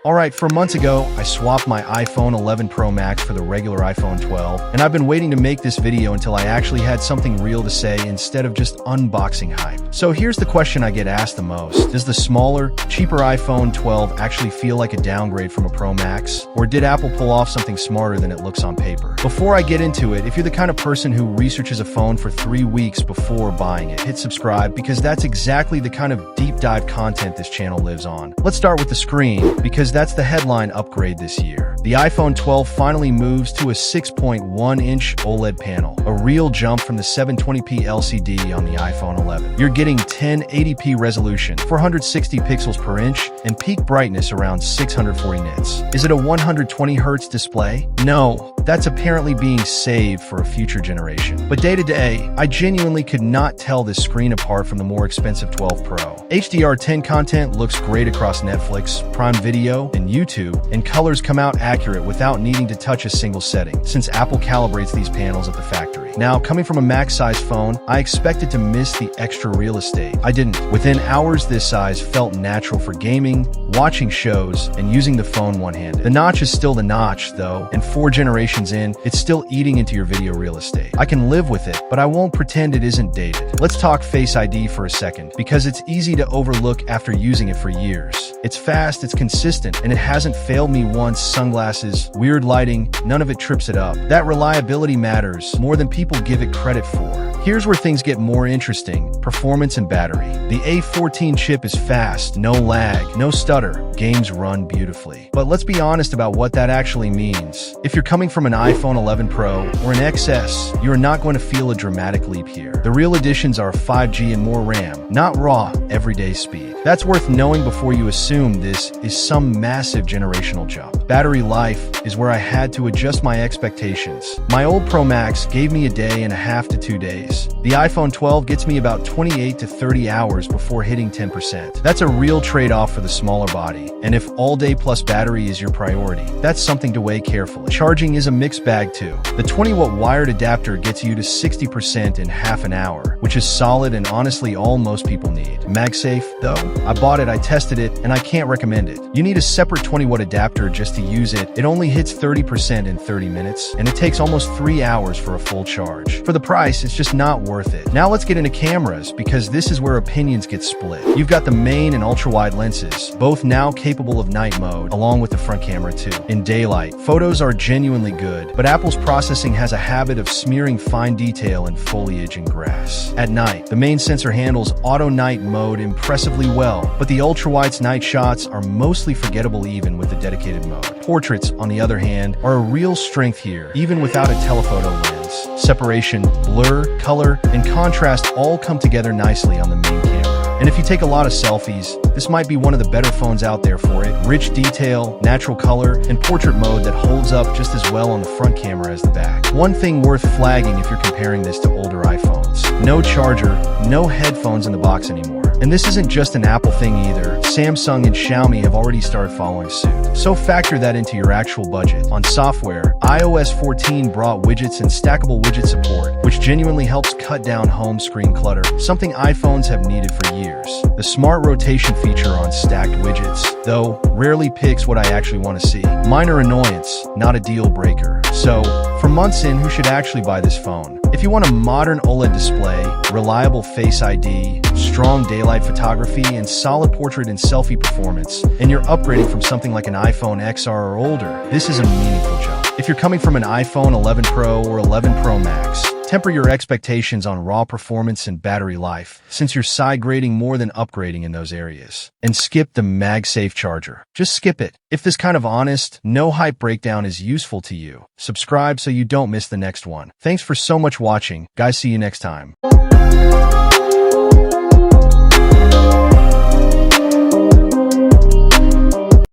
Alright, for months ago, I swapped my iPhone 11 Pro Max for the regular iPhone 12, and I've been waiting to make this video until I actually had something real to say instead of just unboxing hype. So here's the question I get asked the most. Does the smaller, cheaper iPhone 12 actually feel like a downgrade from a Pro Max? Or did Apple pull off something smarter than it looks on paper? Before I get into it, if you're the kind of person who researches a phone for 3 weeks before buying it, hit subscribe because that's exactly the kind of deep dive content this channel lives on. Let's start with the screen, because that's the headline upgrade this year. The iPhone 12 finally moves to a 6.1-inch OLED panel, a real jump from the 720p LCD on the iPhone 11. You're getting 1080p resolution, 460 pixels per inch, and peak brightness around 640 nits. Is it a 120Hz display? No, that's apparently being saved for a future generation. But day to day, I genuinely could not tell this screen apart from the more expensive 12 Pro. HDR10 content looks great across Netflix, Prime Video, and YouTube, and colors come out accurate without needing to touch a single setting, since Apple calibrates these panels at the factory. Now, coming from a Max-size phone, I expected to miss the extra real estate. I didn't. Within hours, this size felt natural for gaming, watching shows, and using the phone one-handed. The notch is still the notch, though, and 4 generations in, it's still eating into your video real estate. I can live with it, but I won't pretend it isn't dated. Let's talk Face ID for a second, because it's easy to overlook after using it for years. It's fast, it's consistent, and it hasn't failed me once. Sunglasses, weird lighting, none of it trips it up. That reliability matters more than people give it credit for. Here's where things get more interesting: performance and battery. The A14 chip is fast, no lag, no stutter. Games run beautifully. But let's be honest about what that actually means. If you're coming from an iPhone 11 Pro or an XS, you're not going to feel a dramatic leap here. The real additions are 5G and more RAM, not raw, everyday speed. That's worth knowing before you assume this is some massive generational jump. Battery life is where I had to adjust my expectations. My old Pro Max gave me a day and a half to 2 days. The iPhone 12 gets me about 28 to 30 hours before hitting 10%. That's a real trade-off for the smaller body. And if all-day plus battery is your priority, that's something to weigh carefully. Charging is a mixed bag too. The 20-watt wired adapter gets you to 60% in half an hour, which is solid and honestly all most people need. MagSafe, though, I bought it, I tested it, and I can't recommend it. You need a separate 20-watt adapter just to use it. It only hits 30% in 30 minutes, and it takes almost 3 hours for a full charge. For the price, it's just not worth it. Now let's get into cameras, because this is where opinions get split. You've got the main and ultra-wide lenses, both now capable of night mode, along with the front camera too. In daylight, photos are genuinely good, but Apple's processing has a habit of smearing fine detail in foliage and grass. At night, the main sensor handles auto night mode impressively well, but the ultra-wide's night shots are mostly forgettable even with the dedicated mode. Portraits, on the other hand, are a real strength here, even without a telephoto lens. Separation, blur, color, and contrast all come together nicely on the main camera. And if you take a lot of selfies, this might be one of the better phones out there for it. Rich detail, natural color, and portrait mode that holds up just as well on the front camera as the back. One thing worth flagging if you're comparing this to older iPhones: no charger, no headphones in the box anymore. And this isn't just an Apple thing either. Samsung and Xiaomi have already started following suit. So factor that into your actual budget. On software, iOS 14 brought widgets and stackable widget support, which genuinely helps cut down home screen clutter, something iPhones have needed for years. The smart rotation feature on stacked widgets, though, rarely picks what I actually want to see. Minor annoyance, not a deal breaker. So, for months in, who should actually buy this phone? If you want a modern OLED display, reliable Face ID, strong daylight photography, and solid portrait and selfie performance, and you're upgrading from something like an iPhone XR or older, this is a meaningful jump. If you're coming from an iPhone 11 Pro or 11 Pro Max, temper your expectations on raw performance and battery life, since you're side grading more than upgrading in those areas. And skip the MagSafe charger. Just skip it. If this kind of honest, no hype breakdown is useful to you, subscribe so you don't miss the next one. Thanks for so much watching. Guys, see you next time.